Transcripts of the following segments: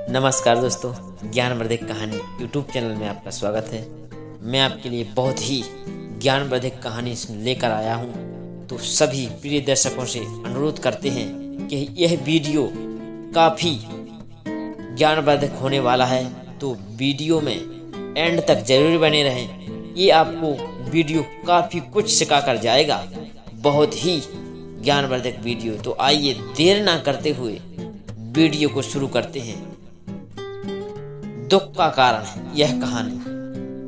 नमस्कार दोस्तों, ज्ञानवर्धक कहानी यूट्यूब चैनल में आपका स्वागत है। मैं आपके लिए बहुत ही ज्ञानवर्धक कहानी लेकर आया हूँ। तो सभी प्रिय दर्शकों से अनुरोध करते हैं कि यह वीडियो काफ़ी ज्ञानवर्धक होने वाला है, तो वीडियो में एंड तक जरूर बने रहें। ये आपको वीडियो काफ़ी कुछ सिखा कर जाएगा, बहुत ही ज्ञानवर्धक वीडियो। तो आइए देर ना करते हुए वीडियो को शुरू करते हैं। दुख का कारण है यह कहानी।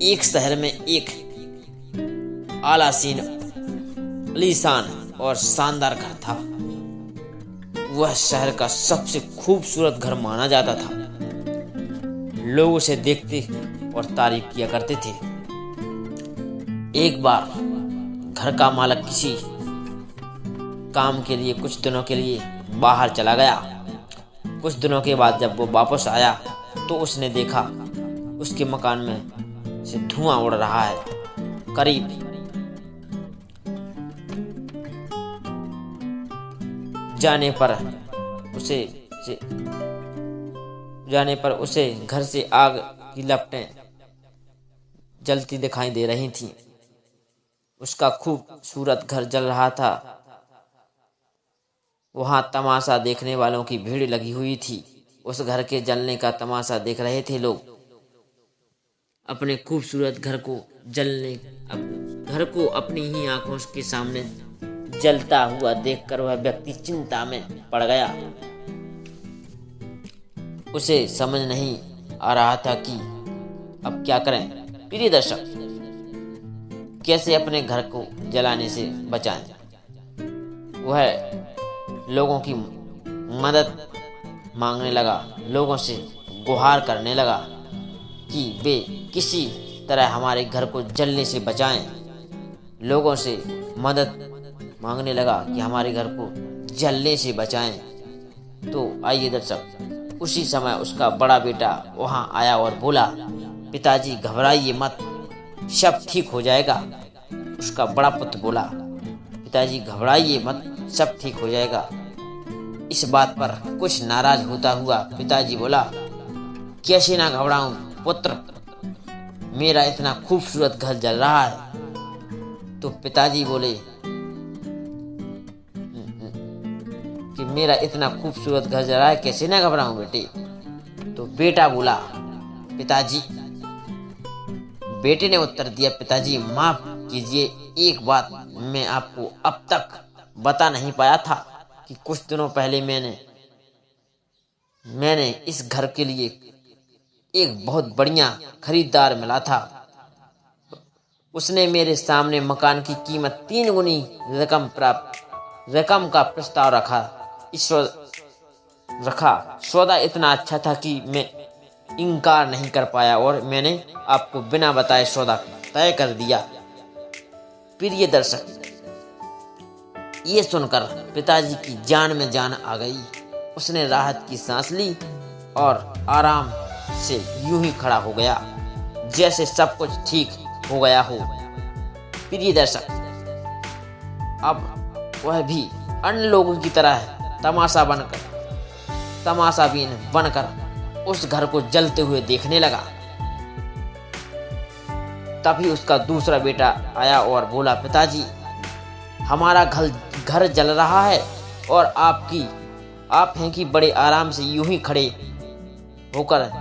एक शहर में एक आलासीन, आलीशान और शानदार घर था। वह शहर का सबसे खूबसूरत घर माना जाता था। लोग उसे देखते और तारीफ किया करते थे। एक बार घर का मालिक किसी काम के लिए कुछ दिनों के लिए बाहर चला गया। कुछ दिनों के बाद जब वो वापस आया तो उसने देखा उसके मकान में से धुआं उड़ रहा है। करीब जाने पर उसे घर से आग की लपटें जलती दिखाई दे रही थीं। उसका खूबसूरत घर जल रहा था। वहां तमाशा देखने वालों की भीड़ लगी हुई थी। उस घर के जलने का तमाशा देख रहे थे लोग। अपने खूबसूरत घर को अपनी ही आंखों के सामने जलता हुआ देखकर वह व्यक्ति चिंता में पड़ गया। उसे समझ नहीं आ रहा था कि अब क्या करें। प्रिय दर्शक, कैसे अपने घर को जलाने से बचाएं। वह लोगों की मदद मांगने लगा, लोगों से गुहार करने लगा कि वे किसी तरह हमारे घर को जलने से बचाएं। लोगों से मदद मांगने लगा कि हमारे घर को जलने से बचाएं। तो आइए दर्शक, उसी समय उसका बड़ा बेटा वहां आया और बोला, पिताजी घबराइए मत, सब ठीक हो जाएगा। उसका बड़ा पुत्र बोला, पिताजी घबराइए मत, सब ठीक हो जाएगा। इस बात पर कुछ नाराज होता हुआ पिताजी बोला, कैसे ना घबराऊं पुत्र, मेरा इतना खूबसूरत घर जल रहा है। तो पिताजी बोले कि मेरा इतना खूबसूरत घर जल रहा है, कैसे ना घबराऊं बेटे। तो बेटा बोला, पिताजी, बेटे ने उत्तर दिया, पिताजी माफ कीजिए, एक बात मैं आपको अब तक बता नहीं पाया था कि कुछ दिनों पहले मैंने इस घर के लिए एक बहुत बढ़िया खरीदार मिला था। उसने मेरे सामने मकान की कीमत 3 गुनी रकम का प्रस्ताव रखा। सौदा इतना अच्छा था कि मैं इनकार नहीं कर पाया और मैंने आपको बिना बताए सौदा तय कर दिया। प्रिय दर्शक, ये सुनकर पिताजी की जान में जान आ गई। उसने राहत की सांस ली और आराम से यूं ही खड़ा हो गया जैसे सब कुछ ठीक हो गया हो। प्रिय दर्शक, अब वह भी अन्य लोगों की तरह तमाशाबीन बनकर उस घर को जलते हुए देखने लगा। तभी उसका दूसरा बेटा आया और बोला, पिताजी हमारा घर जल रहा है और आप हैं कि बड़े आराम से यूं ही खड़े होकर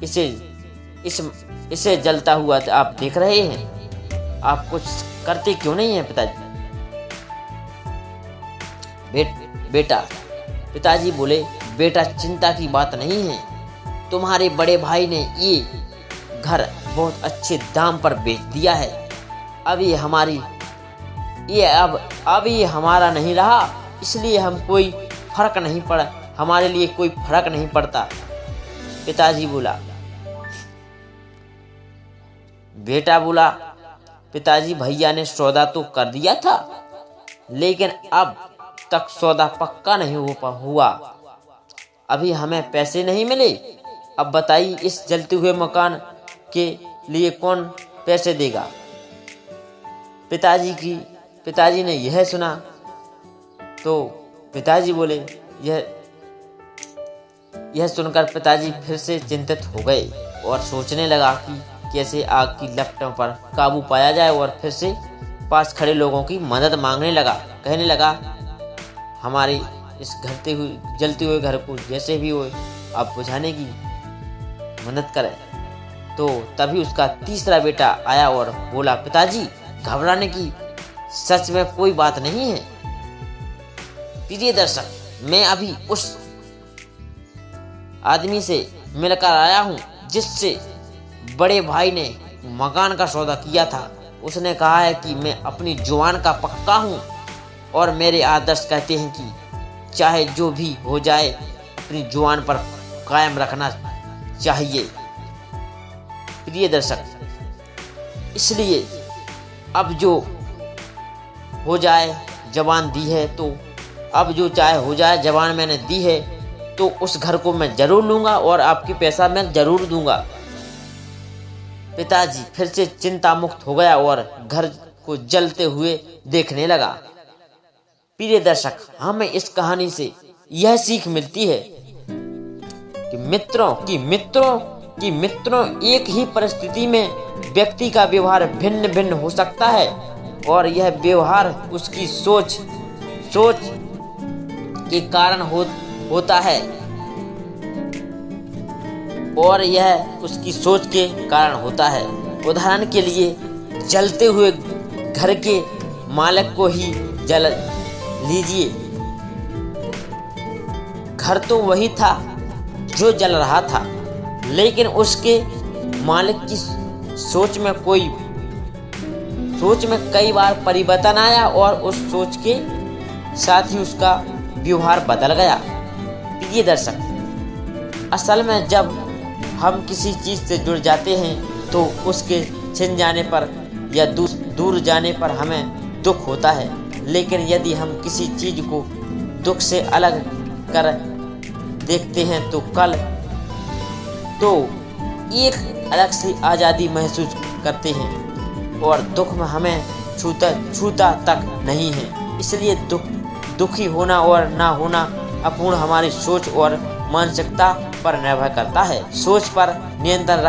इसे जलता हुआ आप देख रहे हैं। आप कुछ करते क्यों नहीं हैं पिताजी। पिताजी बोले, बेटा चिंता की बात नहीं है, तुम्हारे बड़े भाई ने ये घर बहुत अच्छे दाम पर बेच दिया है। अब ये हमारा नहीं रहा, इसलिए हमारे लिए कोई फर्क नहीं पड़ता। पिताजी बोला, बेटा बोला, पिताजी भैया ने सौदा तो कर दिया था, लेकिन अब तक सौदा पक्का नहीं हुआ। अभी हमें पैसे नहीं मिले। अब बताइए, इस जलते हुए मकान के लिए कौन पैसे देगा। पिताजी ने यह सुना तो पिताजी बोले, यह सुनकर पिताजी फिर से चिंतित हो गए और सोचने लगा कि कैसे आग की लपटों पर काबू पाया जाए और फिर से पास खड़े लोगों की मदद मांगने लगा। कहने लगा, हमारे इस जलते हुए घर को जैसे भी हो आप बुझाने की मदद करें। तो तभी उसका तीसरा बेटा आया और बोला, पिताजी घबराने की सच में कोई बात नहीं है। प्रिय दर्शक, मैं अभी उस आदमी से मिलकर आया हूँ जिससे बड़े भाई ने मकान का सौदा किया था। उसने कहा है कि मैं अपनी जुबान का पक्का हूँ और मेरे आदर्श कहते हैं कि चाहे जो भी हो जाए अपनी जुबान पर कायम रखना चाहिए। प्रिय दर्शक, इसलिए अब जो हो जाए जबान दी है, तो अब जो चाहे हो जाए जबान मैंने दी है, तो उस घर को मैं जरूर लूँगा और आपकी पैसा मैं जरूर दूंगा। पिताजी फिर से चिंता मुक्त हो गया और घर को जलते हुए देखने लगा। प्रिय दर्शक, हमें इस कहानी से यह सीख मिलती है कि मित्रों एक ही परिस्थिति में व्यक्ति का व्यवहार भिन्न भिन्न हो सकता है और यह व्यवहार उसकी सोच के कारण होता है और यह उसकी सोच के कारण होता है। उदाहरण के लिए, जलते हुए घर के मालिक को ही जल लीजिए। घर तो वही था जो जल रहा था, लेकिन उसके मालिक की सोच में कई बार परिवर्तन आया और उस सोच के साथ ही उसका व्यवहार बदल गया। प्रिय दर्शक, असल में जब हम किसी चीज़ से जुड़ जाते हैं तो उसके छिन जाने पर या दूर जाने पर हमें दुख होता है, लेकिन यदि हम किसी चीज़ को दुख से अलग कर देखते हैं तो एक अलग सी आज़ादी महसूस करते हैं और दुख में हमें छूता तक नहीं है। इसलिए दुखी होना और ना होना अपूर्ण हमारी सोच और मानसिकता पर निर्भर करता है। सोच पर नियंत्रण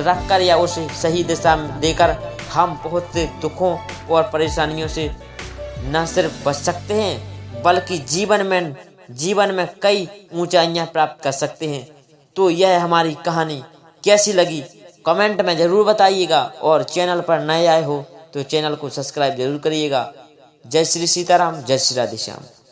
रखकर या उसे सही दिशा में देकर हम बहुत से दुखों और परेशानियों से न सिर्फ बच सकते हैं बल्कि जीवन में कई ऊंचाइयां प्राप्त कर सकते हैं। तो यह हमारी कहानी कैसी लगी कमेंट में ज़रूर बताइएगा और चैनल पर नए आए हो तो चैनल को सब्सक्राइब जरूर करिएगा। जय श्री सीताराम, जय श्री राधेश्याम।